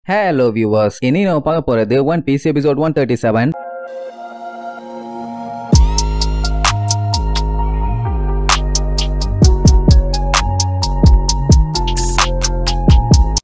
Hello viewers, இனி நம்ம பார்க்க போறது One Piece episode 137.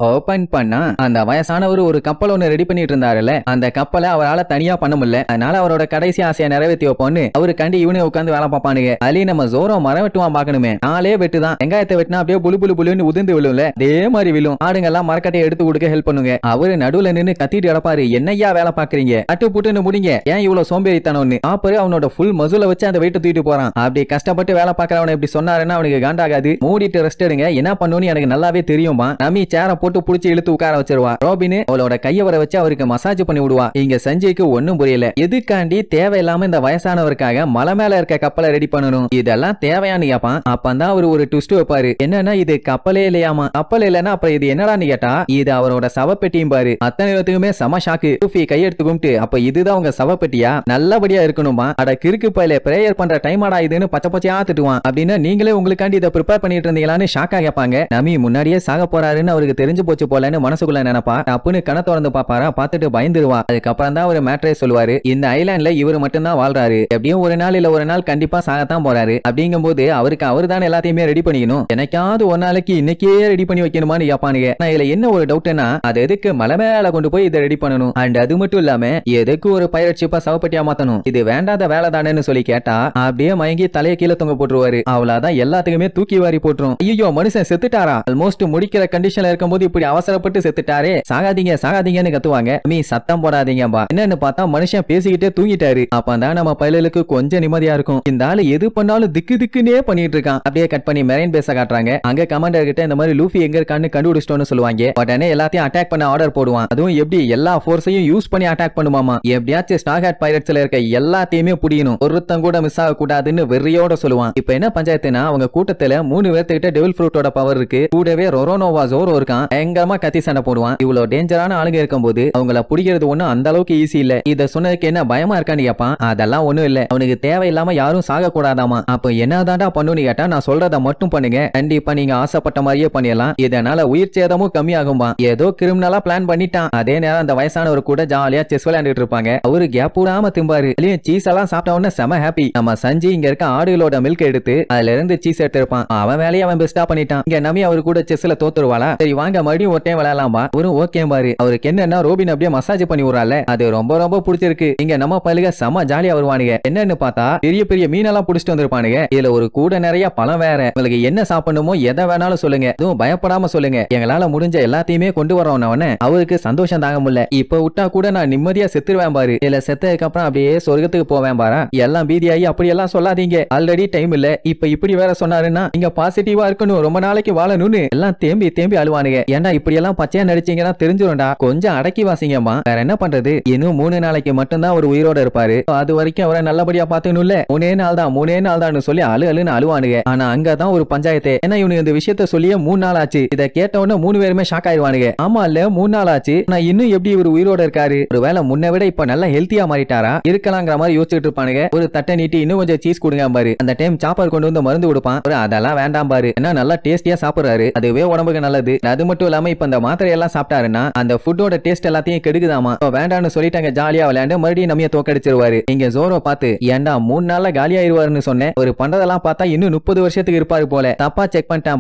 ஓபன் பண்ணா அந்த வயசானவர் ஒரு கப்பல் ஒன்னு ரெடி பண்ணிட்டு இருந்தாருல, அந்த கப்பலை அவரால் தனியா பண்ண முடியல. அதனால அவரோட கடைசி ஆசையை நிறைவேற்றி வைப்போன்னு அவரு கண்டி இவனு உட்காந்து வேலை பார்ப்பானுங்க. அதுலயும் நம்ம ஜோரோ மரம் வெட்டுவான் பாக்கணுமே, நாளே வெட்டுதான். வெங்காயத்தை வெட்டினா அப்படியே புளு புளு புளுன்னு உதிர்ந்து விழும்ல, அதே மாதிரி விழும். ஆடுங்கெல்லாம் மரக்கட்டையை எடுத்து கொடுக்க ஹெல்ப் பண்ணுங்க. அவரு நடுவுல நின்னு கத்திட்டு கிடப்பாரு, என்னையா வேலை பாக்குறீங்க, அட்டு புட்டுன்னு முடிங்க, ஏன் இவ்வளவு சோம்பேறித்தனம்னு. ஆப்பரு அவனோட ஃபுல் மசுல வச்சு அந்த வெயிட்ட தூக்கிட்டு போறான். அப்படி கஷ்டப்பட்டு வேலை பாக்குறவனை இப்படி சொன்னாருன்னா அவனுக்கு காண்டாகாது. மூடிட்டு ரெஸ்ட் எடுங்க, என்ன பண்ணுன்னு எனக்கு நல்லாவே தெரியுமா. நமி சேர போட்டு புடிச்சு இழுத்து உட்கார வச்சிருவா. ரோபின் அவளோட கைய வர வச்சு அவருக்கு மசாஜ் பண்ணி விடுவா. இங்க சஞ்சய்க்கு ஒண்ணும் புரியல, எதுக்காண்டி தேவையில்லாம இந்த வயசானவருக்காக மலை மேல இருக்க கப்பலை ரெடி பண்ணணும், இதெல்லாம் தேவையான்னு கேப்பான். அப்பதான் அவரு ஒரு ட்விஸ்ட் வைப்பாரு. என்னன்னா இது கப்பலே இல்லையாமா. கப்பல் இல்லைன்னா அப்புறம் இது என்னடான்னு கேட்டா இது அவரோட சவப்பெட்டியும் பாரு. அத்தனை பேத்துக்குமே சம ஷாக்கு. லூஃபி கையெடுத்து கும்பிட்டு, அப்ப இதுதான் உங்க சவப்பெட்டியா, நல்லபடியா இருக்கணுமா, அட கிறுக்கு பையில பிரேயர் பண்ற டைம் ஆடா இதுன்னு பச்சை பச்சையா திட்டுவான். அப்படின்னா நீங்களே உங்களுக்காண்டி இதை ப்ரிப்பேர் பண்ணிட்டு இருந்தீங்களான்னு ஷாக்கா கேட்பாங்க. நமி முன்னாடியே சாக போறாருன்னு அவருக்கு தெரிஞ்சு போச்சு போலன்னு மனசுக்குள்ள நினைப்பா. அப்புன்னு கண திறந்து பாப்பாரா, பார்த்துட்டு பயந்துருவா. அதுக்கப்புறம் தான் ஒரு மேட்ரே சொல்லுவாரு, இந்த ஐலாண்ட்ல இவரு மட்டும் தான் வாழ்றாரு, எப்படியும் ஒரு நாள் இல்ல ஒரு நாள் கண்டிப்பா சாகத்தான் போறாரு. அப்படிங்கும் போது அவருக்கு அவரு தான் எல்லாத்தையுமே ரெடி பண்ணிக்கணும். எனக்காவது ஒரு நாளைக்கு இன்னைக்கே ரெடி பண்ணி வைக்கணுமான்னு கேப்பானுங்க. நான் இதுல என்ன ஒரு டவுட்னா, அது எதுக்கு மலை மேல கொண்டு போய் இதை ரெடி பண்ணணும், அண்ட் அது மட்டும் இல்லாம எதுக்கு ஒரு பைரட் ஷிப்பா சவப்பட்டியா மாத்தணும், இது வேண்டாத வேலை தானேன்னு சொல்லி கேட்டா அப்படியே மயங்கி தலையை கீழே தொங்க போட்டுருவாரு. அவ்வளவுதான், எல்லாத்துக்குமே தூக்கி வாரி போட்டுரும். ஐயோ மனுஷன் செத்துட்டாரா, ஆல்மோஸ்ட் முடிக்கிற கண்டிஷன்ல இருக்கும்போது இப்படி அவசரப்பட்டு செத்துட்டாரே, சாகாதீங்க சாகாதீங்கன்னு கத்துவாங்க. மீ சத்தம் போடாதீங்கப்பா. என்னன்னு பார்த்தா மனுஷன் பேசிக்கிட்டே தூங்கிட்டாரு. அப்பதான் நம்ம பையலுக்கு கொஞ்சம் நிம்மதியா இருக்கும். இந்த ஆளு எது பண்ணாலும் திக்கு திக்குன்னே பண்ணிட்டு இருக்கான். அப்படியே கட் பண்ணி மெரைன் பேச காட்டுறாங்க. அங்க கமாண்டர் கிட்ட இந்த மாதிரி லூஃபி எங்க இருக்கான்னு கண்டுபிடிச்சிட்டோன்னு சொல்லுவாங்க. உடனே எல்லாத்தையும் அட்டாக் பண்ண ஆர்டர் போடுவான். அதுவும் எப்படி எல்லா ஃபோர்ஸையும் யூஸ் பண்ணி அட்டாக் பண்ணுமாமா. எப்படியாச்சும் ஸ்டார்ஹாட் பைரட்ஸ்ல இருக்க எல்லாத்தையுமே புடியணும், ஒருத்தன் கூட மிஸ் ஆக கூடாதுன்னு வெறியோட சொல்லுவான். இப்ப என்ன பஞ்சாயத்துனா, அவங்க கூட்டத்துல 3 பேர்த்துக்கிட்ட டெவில் ஃப்ரூட்டோட பவர் இருக்கு. கூடவே ரொரோனோவா ஜோரோ இருக்கான். பயங்கரமா கத்தி சண்டை போடுவான். இவ்வளவு டேஞ்சரான ஆளுங்க இருக்கும்போது அவங்கள பிடிக்கிறது ஒண்ணும் அந்த அளவுக்கு ஈஸி இல்ல. இத சொன்னதுக்கு என்ன பயமா இருக்கான்னு கேப்பான். அதெல்லாம் ஒண்ணும் இல்ல, அவனுக்கு தேவையில்லாம யாரும் சாக கூடாதாமா. அப்ப என்னதான்டா பண்ணுன்னு கேட்டா, நான் சொல்றத மட்டும் பண்ணுங்க, கண்டிப்பா நீங்க ஆசைப்பட்ட மாதிரியே பண்ணிடலாம், இதனால உயிர் சேதமும் கம்மியாகும்பா. ஏதோ கிரிமினலா பிளான் பண்ணிட்டான். அதே நேரம் அந்த வயசானவர் கூட ஜாலியா செஸ் விளையாண்டுட்டு இருப்பாங்க. அவரு கேப் விடாம திம்பாரு. சீஸ் எல்லாம் சாப்பிட்ட உடனே செம ஹாப்பி. நம்ம சஞ்சி இங்க இருக்க ஆடுகளோட மில்க் எடுத்து அதுல இருந்து சீஸ் எடுத்திருப்பான். அவன் வேலையை அவன் பெஸ்டா பண்ணிட்டான். இங்க நம்பி அவரு கூட செஸ்ல தோத்துருவாளா, சரி வாங்க மறுபடியும் ஒரு டைம் விளையாடலாம்பா. ஒரு ஓகே பாரு. அவருக்கு என்னன்னா ரோபின் அப்படியே மசாஜ் பண்ணி விடுறால, அது ரொம்ப ரொம்ப பிடிச்சிருக்கு. இங்க நம்ம பல்லுக செம ஜாலியா வருவானுங்க. என்னன்னு பார்த்தா பெரிய பெரிய மீனெல்லாம் பிடிச்சிட்டு வந்திருப்பானுங்க. இதுல ஒரு கூட நிறைய பழம் வேற. உங்களுக்கு என்ன சாப்பிடணுமோ எதை வேணாலும் சொல்லுங்க, அதுவும் பயப்படாம சொல்லுங்க, எங்களால முடிஞ்ச எல்லாத்தையுமே கொண்டு வரோம்னு அவருக்கு சந்தோஷம் தாங்க முடியல. இப்ப விட்டா கூட நான் நிம்மதியா செத்துருவேன் பாரு, இல்ல செத்ததுக்கு அப்புறம் அப்படியே சொர்க்கத்துக்கு போவேன் பாரு. எல்லாம் பீதியாகி அப்படியெல்லாம் சொல்லாதீங்க, ஆல்ரெடி டைம் இல்ல. இப்ப இப்படி வேற சொன்னாருன்னா நீங்க பாசிட்டிவா இருக்கணும், ரொம்ப நாளைக்கு வாழணும்னு எல்லாம் தேம்பி தேம்பி அழுவானுங்க. ஏன்டா இப்படி எல்லாம் பச்சையா நடிச்சீங்கன்னா தெரிஞ்சிரும்டா, கொஞ்சம் அடக்கி வாசிங்கம்மா, வேற என்ன பண்றது. இன்னும் 3 நாளைக்கு மட்டும்தான் ஒரு உயிரோட இருப்பாரு. அது வரைக்கும் அவரை நல்லபடியா பாத்துக்கணும்ல. 3 நாள் தான் சொல்லி அழுன்னு அழுவானுங்க. ஆனா அங்கதான் ஒரு பஞ்சாயத்து. ஏன்னா இவனுக்கு இந்த விஷயத்த சொல்லியே 3 நாள் ஆச்சு. இதை கேட்ட உடனே 3 பேருமே ஷாக் ஆயிடுவானுங்க. ஆமா இல்ல 3 நாள் ஆச்சு, நான் இன்னும் எப்படி இவர் உயிரோட இருக்காரு, ஒருவேளை முன்ன விட இப்ப நல்லா ஹெல்த்தியா மாறிட்டாரா இருக்கலாங்கிற மாதிரி யோசிச்சுட்டு இருப்பானுங்க. ஒரு தட்டை நீட்டி இன்னும் கொஞ்சம் சீஸ் கொடுங்க பாரு. அந்த டைம் சாப்பாடு கொண்டு வந்து மருந்து கொடுப்பான். அதெல்லாம் வேண்டாம் பாரு, ஏன்னா நல்லா டேஸ்டியா சாப்பிடுறாரு, அதுவே உடம்புக்கு நல்லது. அது மட்டும் இல்லாம இப்ப இந்த மாத்திரை எல்லாம் சாப்பிட்டாருன்னா அந்த ஃபுட்டோட டேஸ்ட் எல்லாத்தையும் கெடுக்குதாமா. வேண்டாம்னு சொல்லிட்டாங்க. ஜாலியா விளையாண்டு மறுபடியும் நம்ம தோக்கடிச்சிருவாரு. இங்க ஜோரோ பார்த்து, ஏன்டா 3 நாள்ல காலியாயிருவாருன்னு சொன்னேன், ஒரு பண்றதெல்லாம் பார்த்தா இன்னும் 30 வருஷத்துக்கு இருப்பாரு போல, தப்பா செக் பண்ணிட்டான்.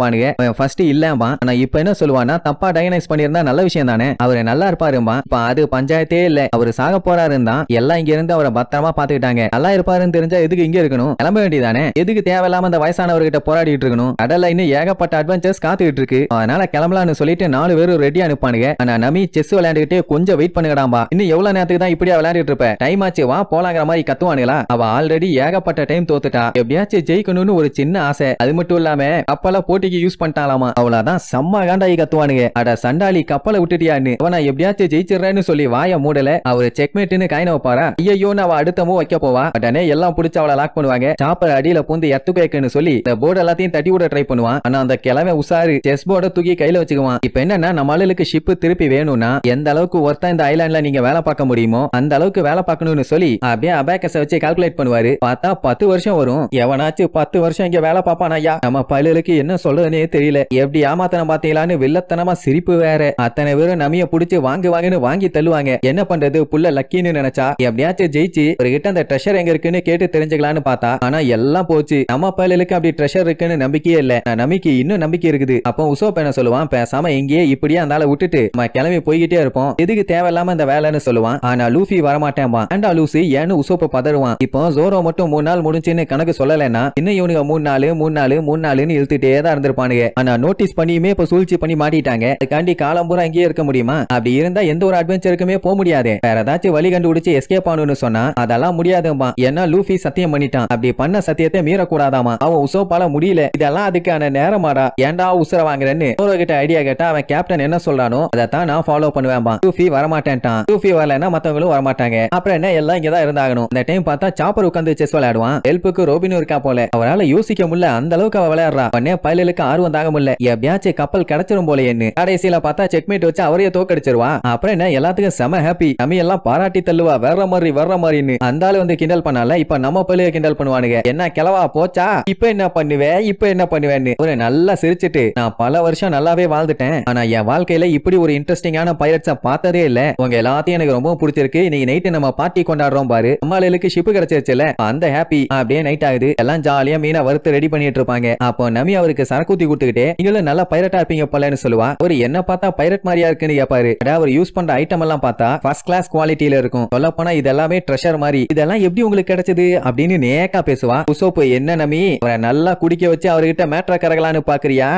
ஃபர்ஸ்ட் இல்லம்பா, ஆனா இப்ப என்ன சொல்லுவானா, தப்பா டயக்னைஸ் பண்ணிருந்தா நல்ல விஷயம் தானே, அவரு நல்லா இருப்பாரும்பா. இப்ப அது பஞ்சாயத்தே இல்ல, அவரு சாக போறாருன்னு எல்லாம் இங்க இருந்து அவரை பத்திரமா பாத்துக்கிட்டாங்க. நல்லா இருப்பாருன்னு தெரிஞ்சா எதுக்கு இங்க இருக்கணும், கிளம்ப வேண்டியதானே, எதுக்கு தேவையில்லாம அந்த வயசானவர்கிட்ட போராடிட்டு இருக்கணும். கடல்ல இன்னும் ஏகப்பட்ட அட்வென்ச்சர்ஸ் காத்துக்கிட்டு இருக்கு, அதனால கிளம்பலான்னு சொல்லிட்டு 4 பேரும் ரெடி அனுப்பானுங்க. ஆனா நமி செஸ் விளையாண்டுகிட்டே கொஞ்சம் வெயிட் பண்ணுங்கடாம்பா, இன்னும் எவ்வளவு நேரத்துக்கு தான் இப்படியா விளையாடிட்டு இருப்ப, டைம் ஆச்சு வா போலாங்கிற மாதிரி கத்துவானுங்களா. அவ ஆல்ரெடி ஏகப்பட்ட டைம் தோத்துட்டா, எப்படியாச்சும் ஜெயிக்கணும்னு ஒரு சின்ன ஆசை. அது மட்டும் இல்லாம கப்பலை போட்டிக்கு யூஸ் பண்ணிட்டாலாமா. அவ்வளவுதான் செம்ம காண்டாயி கத்துவானுங்க. அட சண்டாளி கப்பலை விட்டுட்டியான்னு. அவனா எப்படியாச்சும் ஜெயிச்சிடறேன்னு சொல்லி வாய மூடல. அவரு செக்மேட்னு கைன வைப்பாரா, ஐயோன்னு அவ அடுத்த மூவ் வைக்க போவா. உடனே எல்லாம் பிடிச்சு அவளை லாக் பண்ணுவாங்க. சாப்பர் அடியில பூந்து எத்துக்கேக்குன்னு சொல்லி இந்த போர்டு எல்லாத்தையும் தட்டி விட ட்ரை பண்ணுவான். ஆனா அந்த கிழமை உசாரு செஸ் போர்டை தூக்கி கையில வச்சுக்குவான். இப்ப என்னன்னா நம்ம ஆளுக்கு ஷிப் திருப்பி வேணும்னா எந்த அளவுக்கு ஒருத்தன் இந்த ஐலாண்ட்ல நீங்க வேலை பார்க்க முடியுமோ அந்த அளவுக்கு வேலை பார்க்கணும்னு சொல்லி அப்படியே அபாக்கஸ வச்சு கால்குலேட் பண்ணுவாரு. பார்த்தா 10 வருஷம் வரும். எவனாச்சும் 10 வருஷம் இங்க வேலை பார்ப்பான் ஐயா. நம்ம பயிலுக்கு என்ன சொல்றதுனே தெரியல. எப்படி ஏமாத்தன பாத்தீங்களான்னு வில்லத்தனமா சிரிப்பு வேற. அத்தனை பேரும் நமிய புடிச்சு வாங்குன்னு வாங்கி தள்ளுவாங்க. என்ன பண்றது புள்ள லக்கின்னு நினைச்சா எப்படியாச்சும் ஜெயிச்சு ஒரு கிட்ட அந்த ட்ரெஷர் எங்க இருக்குன்னு கேட்டு தெரிஞ்சுக்கலான்னு பார்த்தா ஆனா எல்லாம் போச்சு. நம்ம பயிலுக்கு அப்படி ட்ரெஷர் இருக்குன்னு நம்பிக்கையே இல்ல. நம்பிக்கை இன்னும் நம்பிக்கை இருக்குது. அப்போ உசோப் என்ன சொல்லுவான், பேசாம எங்கேயே இப்படியே அந்த விட்டுட்டு நம்ம கிளம்பி போய்கிட்டே இருப்போம். எதுக்கு தேவையில்லாம அந்த வேலைன்னு சொல்லுவான். ஆனா லூஃபி வரமாட்டேன்பா. ஏண்டா லூசி ஏன்னு உசோப்ப பதறுவான். இப்போ ஜோரோ மட்டும் 3 நாள் முடிஞ்சுன்னு கணக்கு சொல்லலைன்னா இன்னும் இவனுங்க 3 நாளுன்னு இழுத்துட்டே தான் இருந்திருப்பானுங்க. ஆனா நோட்டீஸ் பண்ணியுமே இப்ப சூழ்ச்சி பண்ணி மாட்டிட்டாங்க. அதுக்காண்டி காலம் பூரா இங்கேயே இருக்க முடியுமா? அப்படி இருந்தா எந்த ஒரு அட்வென்ச்சருக்குமே போக முடியாது. வேற ஏதாச்சும் வழி கண்டுபிடிச்சு எஸ்கேப் ஆகணும்னு சொன்னா அதெல்லாம் முடியாதுமா. ஏன்னா லூஃபி சத்தியம் பண்ணிட்டான். அப்படி பண்ண சத்தியத்தை மீறக்கூடாதாமா. அவன் உசோப்பால முடியல. இதெல்லாம் அதுக்கான நேரமாடா. ஏன்டா உசுர வாங்குறேன்னு ஜோரோ கிட்ட ஐடியா கேட்டா அவன் கேப்டன் என்ன சொல்றானோ அதைத்தான் நான் ஃபாலோ பண்ணுவேன். லூஃபி வரமாட்டேன்ட்டான். லூஃபி வரலன்னா மத்தவங்களும் வரமாட்டாங்க. அப்புறம் என்ன எல்லாம் இங்கதான் இருந்தாகணும். இந்த டைம் பார்த்தா சாப்பர் உட்காந்து செஸ் விளையாடுவான். ஹெல்ப்புக்கு ரோபினும் இருக்கா போல. அவரால் யோசிக்க முடியல. அந்த அளவுக்கு அவ விளையாடுறா. உடனே பைலலுக்கு ஆர்வம் தாங்க முடியல. எப்படியாச்சும் கப்பல் கிடைச்சிரும் போல என்ன. கடைசியில பார்த்தா செக்மேட் வச்சு அவரையே தோக்கடிச்சிருவா. அப்புறம் என்ன எல்லாத்துக்கும் செம ஹாப்பி. நம்ம எல்லாம் பாராட்டி தள்ளுவா. வேற மாதிரின்னு அந்த ஆளு வந்து கிண்டல் பண்ணால. இப்ப நம்ம பையில கிண்டல் பண்ணுவானுங்க. என்ன கிளவா போச்சா இப்ப என்ன பண்ணுவேன்னு ஒரு நல்லா சிரிச்சிட்டு நான் பல வருஷம் நல்லாவே வாழ்ந்துட்டேன். ஆனா என் வாழ்க்கையில இப்படி ஒரு இன்ட்ரெஸ்டிங்கான பைரட்ஸ பார்த்ததே இல்ல. உங்க எல்லாத்தையும் எனக்கு ரொம்ப பிடிச்சிருக்கு. இன்னைக்கு நைட்டு நம்ம பார்ட்டி கொண்டாடுறோம் பாரு. அம்மாளுக்கு ஷிப் கிடைச்சிருச்சுல அந்த ஹாப்பி. அப்படியே நைட் ஆகுது. எல்லாம் ஜாலியா மீனை வறுத்து ரெடி பண்ணிட்டு இருப்பாங்க. அப்போ நமி அவருக்கு சரக்கூத்தி கொடுத்துக்கிட்டே நீங்களும் நல்லா பைரட்டா இருப்பீங்க போலன்னு சொல்லுவா. ஒரு என்ன பார்த்தா பைரட் மாதிரியா இருக்குன்னு கேட்பாரு. அவர் யூஸ் பண்ற ஐட்டம் எல்லாம் பார்த்தா ஃபர்ஸ்ட் கிளாஸ் குவாலிட்டியில இருக்கும். சொல்ல போனா இதெல்லாமே ட்ரெஷர் மாதிரி. இதெல்லாம் எப்படி உங்களுக்கு கிடைச்சது அப்படின்னு நேக்கா பேசுவா. உசோப்பு என்ன நமி அவரை நல்லா குடிக்க வச்சு அவர்கிட்ட மேட்ர கரகலான்னு பாக்குறியா?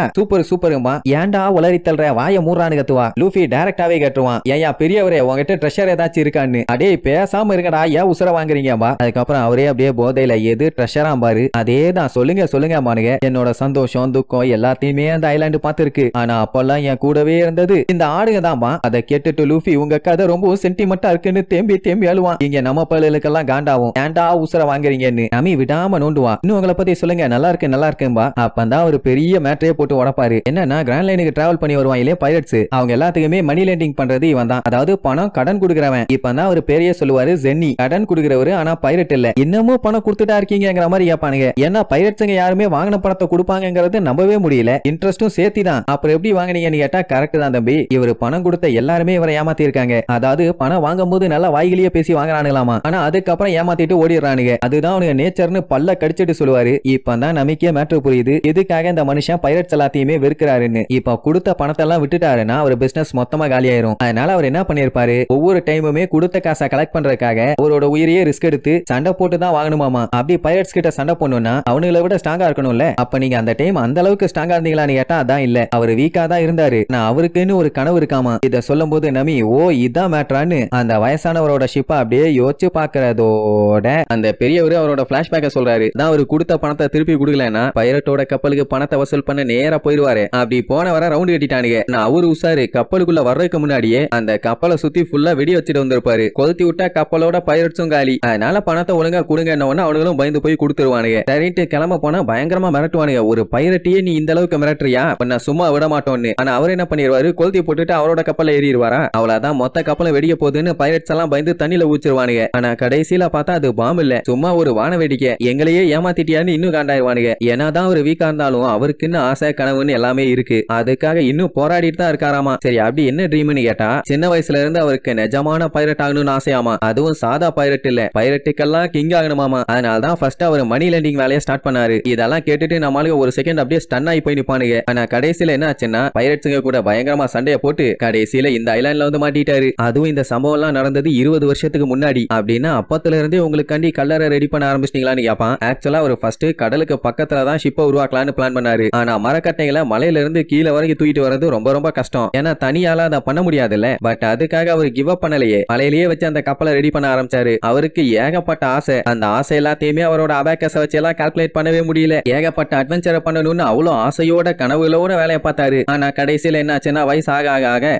சூப்பருமா. ஏன்டா உளறி தள்ளுற வாய மூறான்னு கத்துவா. லூஃபி டைரக்டாவே கேட்டுருவான். ஏயா பெரியவரே உங்ககிட்ட ட்ரெஷர் ஏதாச்சும் இருக்கான்னு. அடே பேசாம இருக்கடா ஏன் உசுர வாங்குறீங்கப்பா. அதுக்கப்புறம் அவரே அப்படியே போதையில எது ட்ரெஷரா பாரு. அதேதான் சொல்லுங்க மானுங்க. என்னோட சந்தோஷம் துக்கம் எல்லாத்தையுமே அந்த ஐலாண்டு பாத்துருக்கு. ஆனா அப்பெல்லாம் என் கூடவே இருந்தது இந்த ஆடுங்க தான்மா. அதை கேட்டுட்டு லூஃபி உங்க கதை ரொம்ப சென்டிமெண்டா இருக்குன்னு தேம்பி அழுவான். இங்க நம்ம பயிலுக்கெல்லாம் காண்டாவும். ஏன்டா உசுர வாங்குறீங்கன்னு நமி விடாம நோண்டுவான். இன்னும் உங்களை பத்தி சொல்லுங்க. நல்லா இருக்கும்பா. அப்பதான் ஒரு பெரிய மேட்டரே போட்டு உடப்பாரு. என்னன்னா கிராண்ட் லைனுக்கு டிராவல் பண்ணி வருவான் இல்லையா பைரட்ஸ். அவங்க எல்லாத்துக்குமே மணி லேண்டிங் பண்றது இவன் தான். அதாவது பணம் கடன் கொடுக்குறவன். இப்பதான் ஒரு பெரிய சொல்லுவாரு ஜென்னி. கடன் கொடுக்குறவரு ஆனா பைரட் இல்ல. இன்னமும் பணம் கொடுத்துட்டா இருக்கீங்கிற மாதிரி கேட்பானுங்க. ஏன்னா பைரட்ஸுங்க யாருமே வாங்கின பணத்தை கொடுப்பாங்கிறது நம்பவே முடியல. இன்ட்ரெஸ்டும் சேர்த்தி தான். அப்புறம் எப்படி வாங்கினீங்கன்னு கேட்டா கரெக்ட் தான் தம்பி. இவர் பணம் கொடுத்த எல்லாருமே இவரை ஏமாத்தி இருக்காங்க. அதாவது பணம் வாங்கும் போது நல்லா வாய்கிலேயே பேசி வாங்குறானுங்களாமா. ஆனா அதுக்கப்புறம் ஏமாத்திட்டு ஓடிடுறானுங்க. அதுதான் அவனுக்கு நேச்சர்னு பல்ல கடிச்சிட்டு சொல்லுவாரு. இப்பதான் நமக்கே மேட்ரு புரியுது எதுக்காக இந்த மனுஷன் பைரட்ஸ் எல்லாத்தையுமே வெறுக்கிறாருன்னு. இப்ப கொடுத்த பணத்தை எல்லாம் விட்டுட்டாருன்னா அவர் பிசினஸ் மொத்தமா காலியாயிரும். அதனால அவர் என்ன பண்ணிருப்பாரு, ஒவ்வொரு டைமுமே கொடுத்த காசை கலெக்ட் பண்றதுக்காக அவரோட உயிரையே ரிஸ்க் எடுத்து சண்டை போட்டு தான் வாங்கணுமாமா. அப்படி பைரட்ஸ் கிட்ட சண்டை போடணும்னா அவனுங்களை விட ஸ்ட்ராங்கா இருக்கணும்ல. அப்ப நீங்க அந்த டைம் அந்த அளவுக்கு ஸ்ட்ராங்கா இருந்தீங்களான்னு கேட்டா அதான் இல்ல. அவர் வீக்கா தான் இருந்தாரு. நான் அவருக்குன்னு ஒரு கனவு இருக்காமா. இத சொல்லும் போது நமி ஓ இதான் மேட்ரான்னு அந்த வயசானவரோட ஷிப்பை அப்படியே யோசிச்சு பாக்குறதோட அந்த பெரியவர் அவரோட பிளாஷ்பேக்க சொல்றாரு. தான் அவரு கொடுத்த பணத்தை திருப்பி கொடுக்கலன்னா பைரட்டோட கப்பலுக்கு பணத்தை வசூல் பண்ண நேரா போயிருவாரு. அப்படி போன வர ரவுண்ட் கட்டிட்டானுங்க. நான் அவரு உசாரு கப்பலுக்குள்ள வர்றதுக்கு முன்னாடியே அந்த கப்பலை சுத்தி ஃபுல்லா வெடி வச்சுட்டு வந்திருப்பாரு. கொளுத்தி விட்டா கப்பலோட பைரட்ஸும் காலி. அதனால பணத்தை ஒழுங்கா கொடுங்க அவனுங்களும் பயந்து போய் கொடுத்துருவானுங்க. சரிட்டு கிளம்ப போனா பயங்கரமா மிரட்டுவானுங்க. ஒரு பைரட்டியே நீ இந்த அளவுக்கு மிரட்டுறியா நான் சும்மா விட மாட்டோம்னு. ஆனா அவர் என்ன பண்ணிடுவாரு, கொளுத்தி போட்டுட்டு அவரோட கப்பல ஏறிடுவாரா. அவ்வளவுதான் மொத்த கப்பலும் வெடிக்க போகுதுன்னு பைரட்ஸ் எல்லாம் பயந்து தண்ணியில ஊச்சிருவானுங்க. ஆனா கடைசியில பார்த்தா அது பாம்பு இல்ல, சும்மா ஒரு வான வேடிக்கை. எங்களையே ஏமாத்திட்டியான்னு இன்னும் காண்டாயிருவானுங்க. ஏன்னாதான் ஒரு வீக்கா இருந்தாலும் அவருக்குன்னு ஆசை கனவுன்னு எல்லாமே இருக்கு. அதுக்காக இன்னும் போராடிட்டு தான் இருக்காராமா. சரி அப்படி என்ன ட்ரீம்னு கேட்டா சின்ன வயசுல இருந்து அவருக்கு நிஜமான பைரட் ஆகணும்னு ஆசையாமா. அதுவும் சாதா பைரட் இல்ல, பைரட்டுக்கெல்லாம் கிங் ஆகணுமாமா. அதனாலதான் ஃபர்ஸ்ட் அவர் மணி லேண்டிங் வேலையை ஸ்டார்ட் பண்ணாரு. இதெல்லாம் கேட்டுட்டு நம்மளுக்கு ஒரு செகண்ட் அப்படியே ஸ்டன் ஆகி போய் நிப்பானுங்க. ஆனா கடைசியில என்ன ஆச்சுன்னா பைரட்ஸுங்க கூட பயங்கரமா சண்டைய போட்டு கடைசியில இந்த ஐலாண்ட்ல வந்து மாட்டிட்டாரு. அதுவும் இந்த சம்பவம் எல்லாம் நடந்தது 20 வருஷத்துக்கு முன்னாடி. அப்படின்னா அப்பத்துல இருந்தே உங்களுக்காண்டி கல்லறை ரெடி பண்ண ஆரம்பிச்சிட்டீங்களான்னு கேட்பான். ஆக்சுவலா அவர் ஃபர்ஸ்ட் கடலுக்கு பக்கத்துல தான் ஷிப்பை உருவாக்கலாம்னு பிளான் பண்ணாரு. ஆனா மரக்கட்டைகளை மலையில இருந்து கீழே வரைக்கும் தூக்கிட்டு வரது ரொம்ப கஷ்டம். ஏன்னா தனியால அதை பண்ண முடியாதுல்ல. பட் அதுக்காக அவர் கிவ் அப் பண்ணலையே. மலையிலேயே வச்சு அந்த கப்பலை ரெடி பண்ண ஆரம்பிச்சாரு. அவருக்கு ஏகப்பட்ட ஆசை. அந்த ஆசை எல்லாத்தையுமே அவரோட அபாக்கஸை வச்சு எல்லாம் கால்குலேட் பண்ணவே முடியல. ஏகப்பட்ட அட்வென்ச்சரை பண்ணணும்னு அவ்வளவு ஆசையோட கனவுகளோட வேலையை பார்த்தாரு. ஆனா கடைசியில என்ன ஆச்சுன்னா வயசு ஆக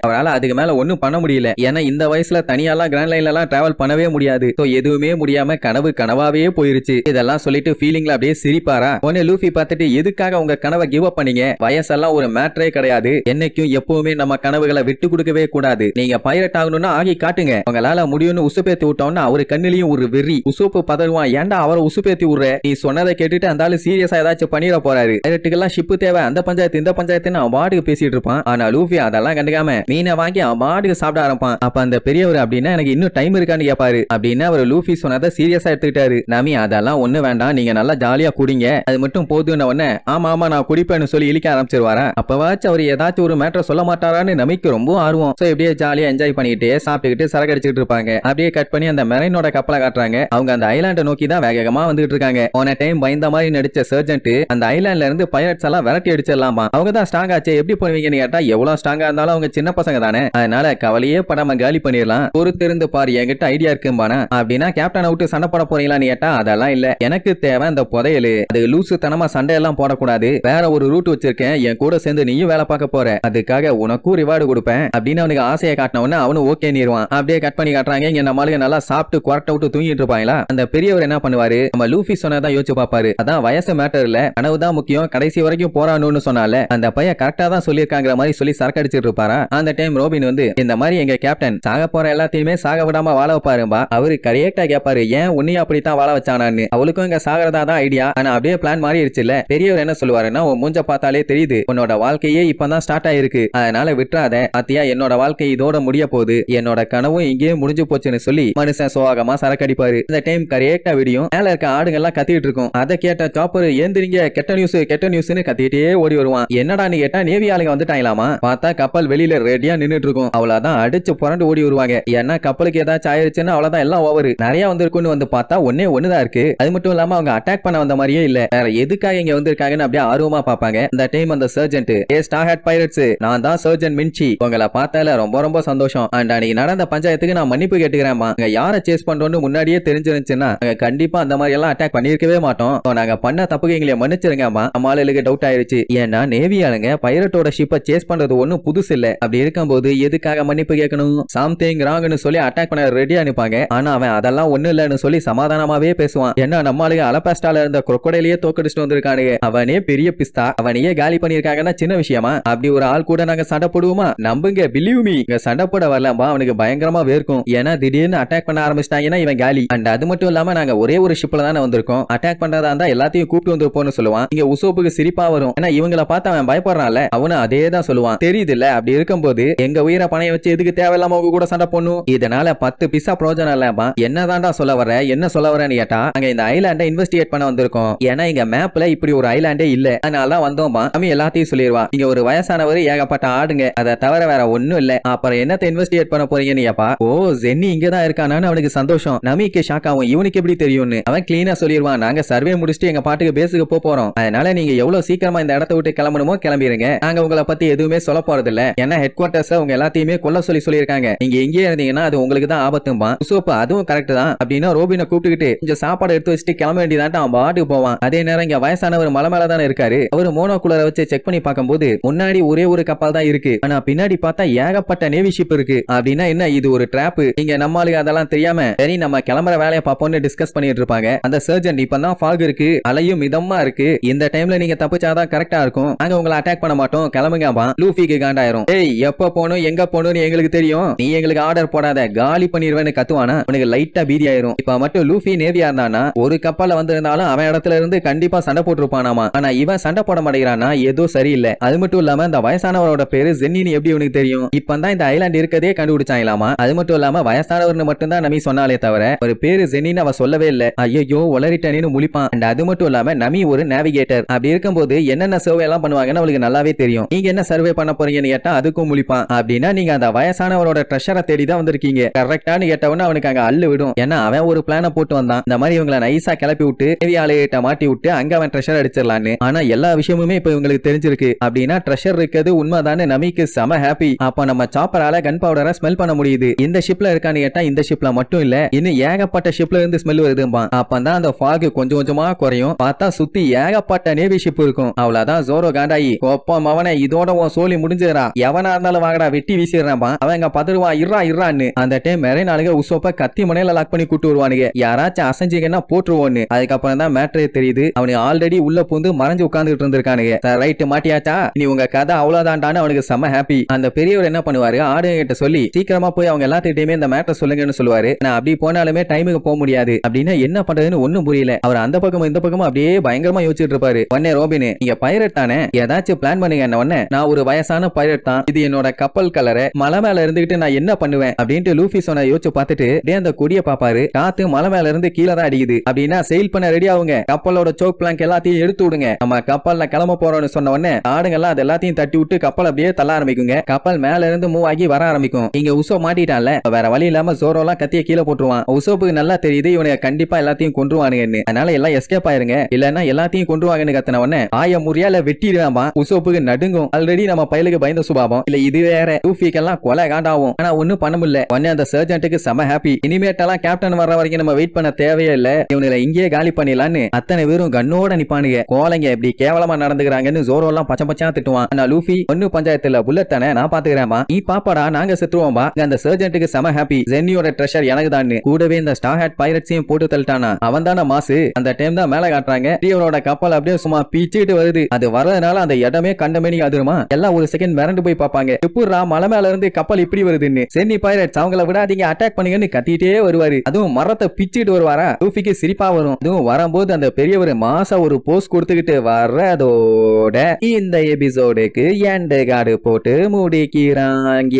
அவரால் அதுக்கு மேல ஒண்ணும் பண்ண முடியல. ஏன்னா இந்த வயசுல தனியாலாம் கிராண்ட் லைன்ல எல்லாம் டிராவல் பண்ணவே முடியாது. எதுவுமே முடியாம கனவாவே போயிருச்சு. இதெல்லாம் சொல்லிட்டு ஃபீலிங்ல அப்படியே சிரிப்பாரா. உடனே லூஃபி பார்த்துட்டு எதுக்காக உங்க கனவை கிவ் அப் பண்ணீங்க, வயசெல்லாம் ஒரு மேட்டரே கிடையாது. கூடாது, என்னைக்கும் எப்பவுமே நம்ம கனவுகளை விட்டு கொடுக்கவே கூடாது. நீங்க பைரட் ஆகணும்னா ஆகி காட்டுங்க, உங்களால முடியும்னு உசுப்பேத்தி விட்டோம்னா அவரு கண்ணிலையும் ஒரு வெறி. உசுப்பு பதறுவான், ஏன்டா அவரை உசுப்பேத்தி விடுற, நீ சொன்னதை கேட்டுட்டு அந்த ஆளு சீரியஸா ஏதாச்சும் பண்ணிட போறாரு, பைரட்டுக்கெல்லாம் ஷிப்பு தேவை, அந்த பஞ்சாயத்து இந்த பஞ்சாயத்துன்னு அவன் பாட்டுக்கு பேசிட்டு இருப்பான். ஆனா லூஃபி அதெல்லாம் கண்டுக்காம மீனை வாங்கி அவன் பாட்டுக்கு சாப்பிட ஆரம்பிப்பான். அப்ப அந்த பெரியவர் அப்படின்னா எனக்கு இன்னும் டைம் இருக்கான்னு கேட்பாரு. அப்படின்னு அவர் லூஃபி சொன்னதை சீரியஸா எடுத்துக்கிட்டாரு. நமி அதெல்லாம் ஒண்ணு வேண்டாம், நீங்க நல்லா ஜாலியா குடிங்க, அது மட்டும் போதுன்னு உடனே ஆமா ஆமா நான் குடிப்பேன்னு சொல்லி இழிக்க ஆரம்பிச்சிருவாரா. அப்பவாச்சும் அவர் ஏதாச்சும் ஒரு மேட்டர் சொல்ல மாட்டாரான்னு நமிக்கு ரொம்ப ஆர்வம். சோ இப்படியே ஜாலியா என்ஜாய் பண்ணிட்டு சாப்பிட்டுக்கிட்டு சரக்கு அடிச்சுட்டு இருப்பாங்க. அப்படியே கட் பண்ணி அந்த மெரைனோட கப்பலை காட்டுறாங்க. அவங்க அந்த ஐலாண்டை நோக்கி தான் வேகமா வந்துட்டு இருக்காங்க. போன டைம் பயந்த மாதிரி நடிச்ச சர்ஜென்ட் அந்த ஐலாண்ட்ல இருந்து பைரட்ஸ் எல்லாம் விரட்டி அடிச்சிடலாமா. அவங்க தான் ஸ்ட்ராங் ஆச்சு, எப்படி பண்ணுவீங்கன்னு கேட்டா எவ்வளவு ஸ்ட்ராங்கா இருந்தாலும் அவங்க சின்ன பசங்க தானே, அதனால கவலையே படாம காலி பண்ணிடலாம், பொறுத்திருந்து பாரு என்கிட்ட ஐடியா இருக்கும்பானா. அப்படின்னா கேப்டன் விட்டு சண்டை போட போறீங்களான்னு கேட்டா அதெல்லாம் இல்ல, எனக்கு தேவை அந்த புதையலு, அது லூசு தனமா சண்டை எல்லாம் போடக்கூடாது, வேற ஒரு ரூட் வச்சிருக்கேன், என் கூட சேர்ந்து நீயும் வேலை பார்க்க போற, அதுக்காக உனக்கும் ரிவார்டு கொடுப்பேன் அப்படின்னு அவனுக்கு ஆசையை காட்டினவன அவனு ஓகே நீருவான். அப்படியே கட் பண்ணி காட்டுறாங்க. இங்க நம்மளுக்கு நல்லா சாப்பிட்டு குரட்டை விட்டு தூங்கிட்டு இருப்பாங்களா. அந்த பெரியவர் என்ன பண்ணுவாரு, நம்ம லூஃபி சொன்னதான் யோசிச்சு பாப்பாரு. அதான் வயசு மேட்டர் இல்ல, கனவுதான் முக்கியம், கடைசி வரைக்கும் போராடணும்னு சொன்னால அந்த பையன் கரெக்டா தான் சொல்லியிருக்காங்கிற மாதிரி சொல்லி சரக்கு அடிச்சிட்டு இருப்பாரா. அந்த டைம் ரோபின் வந்து இந்த மாதிரி எங்க கேப்டன் சாக போற எல்லாத்தையுமே சாக விடாம வாழ வைப்பாரும்பா. அவரு கரெக்டா கேட்பாரு, ஏன் உன்னையும் அப்படித்தான் வாழ வச்சானான்னு. அவளுக்கும் இங்க சாகிறதா தான் ஐடியா, ஆனா அப்படியே பிளான் மாறிடுச்சு இல்ல. பெரியவர் என்ன சொல்லுவாருன்னா, உன் மூஞ்ச பார்த்தாலே தெரியுது உன்னோட வாழ்க்கையே இப்பதான் ஸ்டார்ட் ஆயிருக்கு, அதனால விட்டுறாத, அத்தியா என்னோட வாழ்க்கை இதோட முடிய போகுது, என்னோட கனவும் இங்கேயே முடிஞ்சு போச்சுன்னு சொல்லி மனுஷன் சோகமா சரக்கடிப்பாரு. இந்த டைம் கரெக்டா விடியும், மேல இருக்க ஆடுங்க எல்லாம் கத்திட்டு இருக்கும். அதை கேட்ட சாப்பர் ஏந்திரிங்க, கெட்ட நியூஸ்னு கத்திட்டே ஓடி வருவான். என்னடா நீ கேட்டா நேவி ஆளுங்க வந்துட்டாங்களாமா. பார்த்தா கப்பல் வெளியில ரெடியா நின்னுட்டு இருக்கும். அவ்வளவுதான் அடிச்சு புரண்டு ஓடி வருவாங்க. ஏன்னா கப்பலுக்கு ஏதாச்சும் ஆயிருச்சுன்னா அவ்வளவுதான் எல்லாம் ஓவரு. நிறைய வந்திருக்குன்னு வந்து பார்த்தா ஒன்னே இருக்கு. அது மட்டும் இல்லாம அவங்க அட்டாக் பண்ண வந்த மாதிரியே இல்ல, வேற எதுக்காக இங்க வந்திருக்காங்கன்னு அப்படியே ஆர்வமா பாப்பாங்க. இந்த டைம் அந்த sergeant, a star hat pirates, நான் தான் சர்ஜென்ட் மின்ச்சி, உங்களை பார்த்தால ரொம்ப சந்தோஷம், அண்ட் அன்னைக்கு நடந்த பஞ்சாயத்துக்கு நான் மன்னிப்பு கேட்டுக்கிறேன்மா, நாங்க யாரை சேஸ் பண்றோம்னு முன்னாடியே தெரிஞ்சிருந்துச்சுன்னா நாங்க கண்டிப்பா அந்த மாதிரி எல்லாம் அட்டாக் பண்ணிருக்கவே மாட்டோம், நாங்க பண்ண தப்புக்கு எங்களை மன்னிச்சிருங்கம்மா. நம்மளுக்கு டவுட் ஆயிருச்சு, ஏன்னா நேவி ஆளுங்க பைரட்டோட ஷிப்பை சேஸ் பண்றது ஒண்ணும் புதுசு இல்ல, அப்படி இருக்கும்போது எதுக்காக மன்னிப்பு கேட்கணும், சம்திங் ராங்னு சொல்லி அட்டாக் பண்ண ரெடியா நிப்பாங்க. ஆனா அவன் அதெல்லாம் ஒண்ணு இல்லன்னு சொல்லி சமாதானமாவே பேசுவான். ஏன்னா நம்மளுக்கு அலபாஸ்டால இருந்த crocodile தோக்கடிச்சுட்டு வந்திருக்கானுங்க, அவனே பெரிய பிஸ்தா, அவனையே காலி பண்ணிருக்காங்கன்னா சின்ன விஷயமா, அப்படி ஒரு ஆள் கூட நாங்க சண்டை போடுவோமா, நம்புங்க, பிலீவ் மீ, இங்க சண்டை போட வரலாமா, அவனுக்கு பயங்கரமா வேர்க்கும், ஏன்னா திடீர்னு அட்டாக் பண்ண ஆரம்பிச்சிட்டாங்கன்னா இவன் காலி. அண்ட் அது மட்டும் இல்லாம நாங்க ஒரே ஒரு ஷிப்ல தானே வந்திருக்கோம், அட்டாக் பண்றதா இருந்தா எல்லாத்தையும் கூப்பிட்டு வந்துருப்போம்னு சொல்லுவான். இங்க உசோப்புக்கு சிரிப்பா வரும், ஏன்னா இவங்களை பார்த்து அவன் பயப்படுறான்ல, அவனு அதே தான் சொல்லுவான். தெரியுது இல்ல, அப்படி இருக்கும்போது எங்க உயிரை பணைய வச்சு எதுக்கு தேவையில்லாம அவங்க கூட சண்டை பண்ணும், இதனால 10 பிசா பிரோஜனம் இல்லப்பா. என்னதான்டா சொல்ல வர, என்ன சொல்ல வரேன்னு கேட்டா, அங்க இந்த ஐலாண்டை இன்வெஸ்டிகேட் பண்ண வந்திருக்கோம், ஏன்னா இங்க மேப்ல இப்படி ஒரு ஐலாண்டே இல்ல, அதனால வந்தோமா. அம்மி எல்லாத்தையும் சொல்லிடுவா, இங்க ஒரு வயசானவர் ஏகப்பட்ட ஆடுங்க, அதை தவிர வேற ஒண்ணும் இல்ல, அப்புறம் என்னத்தை இன்வெஸ்டிகேட் பண்ண போறீங்கன்னு கேப்பா. ஓ ஜென்னி இங்கதான் இருக்கானான்னு அவனுக்கு சந்தோஷம். நமிக்கு ஷாக் ஆகும், இவனுக்கு எப்படி தெரியும்னு. அவன் கிளீனா சொல்லிடுவான், நாங்க சர்வே முடிச்சுட்டு எங்க பாட்டுக்கு பேஸுக்கு போறோம், அதனால நீங்க எவ்வளவு சீக்கிரமா இந்த இடத்தை விட்டு கிளம்பணுமோ கிளம்பிடுங்க, நாங்க உங்களை பத்தி எதுவுமே சொல்ல போறது இல்ல, ஏன்னா ஹெட் குவார்டர்ஸ் உங்க எல்லாத்தையுமே கொல்ல சொல்லியிருக்காங்க, நீங்க எங்கேயே இருந்தீங்கன்னா அது உங்களுக்கு தான் ஆபத்தும்பா. உசோப்பு அதுவும் கரெக்ட் தான் அப்படின்னா ரோபினை கூப்பிட்டுக்கிட்டு கொஞ்சம் சாப்பாடு எடுத்து வச்சுட்டு கிளம்ப வேண்டியதான் அவன் பாட்டுக்கு போவான். அதே நேரம் இங்க வயசானவர் மலை மேல தானே இருக்காரு, அவரு மோனோகுலரை வச்சு செக் பண்ணி பார்க்கும்போது முன்னாடி ஒரே ஒரு கப்பல் தான் இருக்கு, ஆனா பின்னாடி பார்த்தா ஏகப்பட்ட நேவி ஷிப் இருக்கு. அப்படின்னா என்ன, இது ஒரு டிராப், இங்க நம்மளுக்கு அதெல்லாம் தெரியாம சரி நம்ம கிளம்புற வேலையை பார்ப்போம்னு டிஸ்கஸ் பண்ணிட்டு இருப்பாங்க. அந்த சர்ஜன் இப்பதான் ஃபாக் இருக்கு, அலையும் மிதமா இருக்கு, இந்த டைம்ல நீங்க தப்பிச்சாதான் கரெக்டா இருக்கும், நாங்க உங்களை அட்டாக் பண்ண மாட்டோம், கிளம்புங்கப்பா. லூஃபிக்கு காண்டாயிரும், ஏய் எப்ப போகணும் எங்க போகணும்னு எங்களுக்கு தெரியும், நீ எங்களுக்கு ஆர்டர் போடாத, காலி பண்ணிடுவேன்னு கத்துவானா. அவனுக்கு லைட்டா பீதி ஆயிரும். இப்ப மட்டும் லூஃபி நேவியா இருந்தானா ஒரு கப்பல்ல வந்திருந்தாலும் அவன் இடத்துல இருந்து கண்டிப்பா சண்டை போட்டுருப்பானாமா. ஆனா இவன் சண்டை போட மாட்டேங்கிறானா, ஏதோ சரியில்லை. அது மட்டும் இல்லாம இந்த வயசானவரோட பேரு ஜென்னின்னு எப்படி உனக்கு தெரியும், இப்பதான் இந்த ஐலாண்ட் இருக்கதே கண்டுபிடிச்சாங்களாமா. அது மட்டும் இல்லாம வயசானவர்னு மட்டும் தான் நமி சொன்னாலே தவிர ஒரு பேரு ஜென்னின்னு அவ சொல்லவே இல்ல. ஐயோ உளறிட்டேன்னு முழிப்பான். அண்ட் அது மட்டும் இல்லாம நமி ஒரு நேவிகேட்டர், அப்படி இருக்கும்போது என்னென்ன சர்வே எல்லாம் பண்ணுவாங்கன்னு அவளுக்கு நல்லாவே தெரியும். நீங்க என்ன சர்வே பண்ண போறீங்கன்னு கேட்டா அதுக்கும் முழிப்பான். அப்படின்னா நீங்க அந்த வயசானவரோட ட்ரெஷரை தேடி தான் வந்திருக்கீங்க கரெக்டானு கேட்டவன அவனுக்கு அங்க அள்ளு விடும். ஏன்னா அவன் ஒரு பிளான போட்டு வந்தான், இந்த மாதிரி இவங்களை நைஸா கிளப்பி விட்டு நேவி ஆளுகிட்ட மாட்டி விட்டு அங்க அவன் ட்ரெஷர் அடிச்சிடலான்னு. ஆனா எல்லா விஷயமுமே இப்ப இவங்களுக்கு தெரிஞ்சிருக்கு. அப்படின்னா ட்ரெஷர் இருக்கிறது உண்மைதானே நமிக்கு செம ஹாப்பி. அப்ப நம்ம சாப்பரால கன் பவுடரை ஸ்மெல் பண்ண முடியுது. இந்த ஷிப்ல இருக்கான்னு கேட்டா இந்த ஷிப்ல மட்டும் இல்ல, இன்னும் ஏகப்பட்ட ஷிப்ல இருந்து ஸ்மெல் வருதும்பா. அப்பதான் அந்த ஃபாக் கொஞ்சம் கொஞ்சமா குறையும். பார்த்தா சுத்தி ஏகப்பட்ட நேவி ஷிப் இருக்கும். அவ்வளவுதான் ஜோரோ காண்டாயி, கோப்பம் அவனை இதோட உன் சோலி முடிஞ்சிடறா, எவனா இருந்தாலும் வாங்கடா வெட்டி வீசிடுறான்பா. அவங்க பதறுவா இறான்னு. அந்த டைம் மெரைன் ஆளுங்க உசோப்ப கத்தி முனையில லாக் பண்ணி கூட்டு வருவானுங்க, யாராச்சும் அசைஞ்சிங்கன்னா போட்டுருவோன்னு. அதுக்கப்புறம் தான் மேட்ரே தெரியுது, அவனுக்கு ஆல்ரெடி உள்ள பூந்து மறைஞ்சு உட்கார்ந்துட்டு இருந்திருக்கானுங்க. ரைட் மாட்டியாச்சா, நீ உங்க கதை அவ்வளவுதான்டான்னு அவனுக்கு செம்ம ஹாப்பி. அந்த பெரியவர் என்ன பண்ணுவாரு, ஆடுங்க கிட்ட சொல்லி சீக்கிரமா போய் அவங்க எல்லாத்திட்டையுமே இந்த மேட்டர் சொல்லுங்கன்னு சொல்லுவாரு. நான் அப்படி போனாலுமே டைமுக்கு போக முடியாது அப்படின்னா என்ன பண்றதுன்னு ஒண்ணும் புரியல. அவர் அந்த பக்கமும் இந்த பக்கமும் அப்படியே பயங்கரமா யோசிச்சுட்டு இருப்பாரு. உடனே ரோபின், நீங்க பைரட் தானே, ஏதாச்சும் பிளான் பண்ணுங்க. என்ன நான் ஒரு வயசான பைரட் தான், இது என்னோட கப்பல் கலரை, மலை மேல இருந்துகிட்டு நான் என்ன பண்ணுவேன் அப்படின்ட்டு லூஃபி சொன்ன யோசிச்சு பார்த்துட்டு அந்த கொடிய பாப்பாரு. காத்து மலை மேல இருந்து கீழே தான் அடிக்குது அப்படின்னா செயில் பண்ண ரெடி ஆகுங்க, கப்பலோட சோக் பிளாங்க் எல்லாத்தையும் எடுத்து விடுங்க, நம்ம கப்பல்ல கிளம்ப போறோம்னு சொன்ன உடனே ஆடுங்கெல்லாம் அது எல்லாத்தையும் தட்டி விட்டு கப்பல் அப்படியே தள்ள ஆரம்பிக்குங்க. கப்பல் மேல இருந்து மூவ் ஆகி வர ஆரம்பிக்கும். இங்க உசோ மாட்டிட்டான்ல, வேற வழி இல்லாம ஜோரோலாம் கத்திய கீழே போட்டுருவான். உசோப்புக்கு நல்லா தெரியுது இவனுக்கு கண்டிப்பா எல்லாத்தையும் கொன்றுவானுங்கன்னு, அதனால எல்லாம் எஸ்கேப் ஆயிருங்க, இல்லன்னா எல்லாத்தையும் கொன்றுவாங்கன்னு கத்தின உடனே ஆய முறியால வெட்டிடுவாமா. உசோப்புக்கு நடுங்கும். ஆல்ரெடி நம்ம பயலுக்கு பயந்த சுபாவம் இல்ல இது வேற. லூஃபிக்கெல்லாம் கொலை காண்டாவும். ஆனா ஒண்ணும் பண்ண முடியல. உடனே அந்த சர்ஜென்ட்டுக்கு செம ஹாப்பி. இனிமேட்டெல்லாம் கேப்டன் வர்ற வரைக்கும் நம்ம வெயிட் பண்ண தேவையே இல்ல, இவனுல இங்கேயே காலி பண்ணிடலான்னு அத்தனை பேரும் கண்ணோட நிப்பானுங்க. கோலைங்க எப்படி கேவலமா நடந்துக்கிறாங்கன்னு ஜோரோ எல்லாம் பச்சை பச்சா திட்டுவான். ஆனா லூஃபி, ஒன்னு பஞ்சாயத்துல புல்லட் தானே, நான் பாத்துக்கிறேன்மா, நீ பாப்பாடா, நாங்க செத்துருவோம்பா. அந்த சர்ஜென்ட்டுக்கு செம ஹாப்பி. ஜென்னியோட ட்ரெஷர் எனக்கு தான். கூடவே இந்த ஸ்டார் ஹேட் பைரட்ஸையும் போட்டு தள்ளிட்டானா, அவன் தானே மாசு. அந்த டைம் தான் மேல காட்டுறாங்க இவனோட கப்பல் அப்படியே சும்மா பீச்சிட்டு வருது. அது வரதுனால அந்த இடமே கண்டமேனி அதிருமா. எல்லாம் ஒரு செகண்ட் மிரண்டு போய் பாப்பாங்க. எப்படிரா மலை மேல இருந்து கப்பல் இப்படி வருதுன்னு. சென்னி பைரட்ஸ் அவங்கள விடாதீங்க, அட்டாக் பண்ணுங்கன்னு கத்திட்டே வருவாரு. அதுவும் மரத்தை பிச்சிட்டு வருவாரா. லூஃபிக்கு சிரிப்பா வரும். அதுவும் வரும்போது அந்த பெரியவர் மாசா ஒரு போஸ் கொடுத்துக்கிட்டு வர்றதோட இந்த எபிசோடுக்கு எண்ட் கார்டு போட்டு முடிக்கிறாங்க.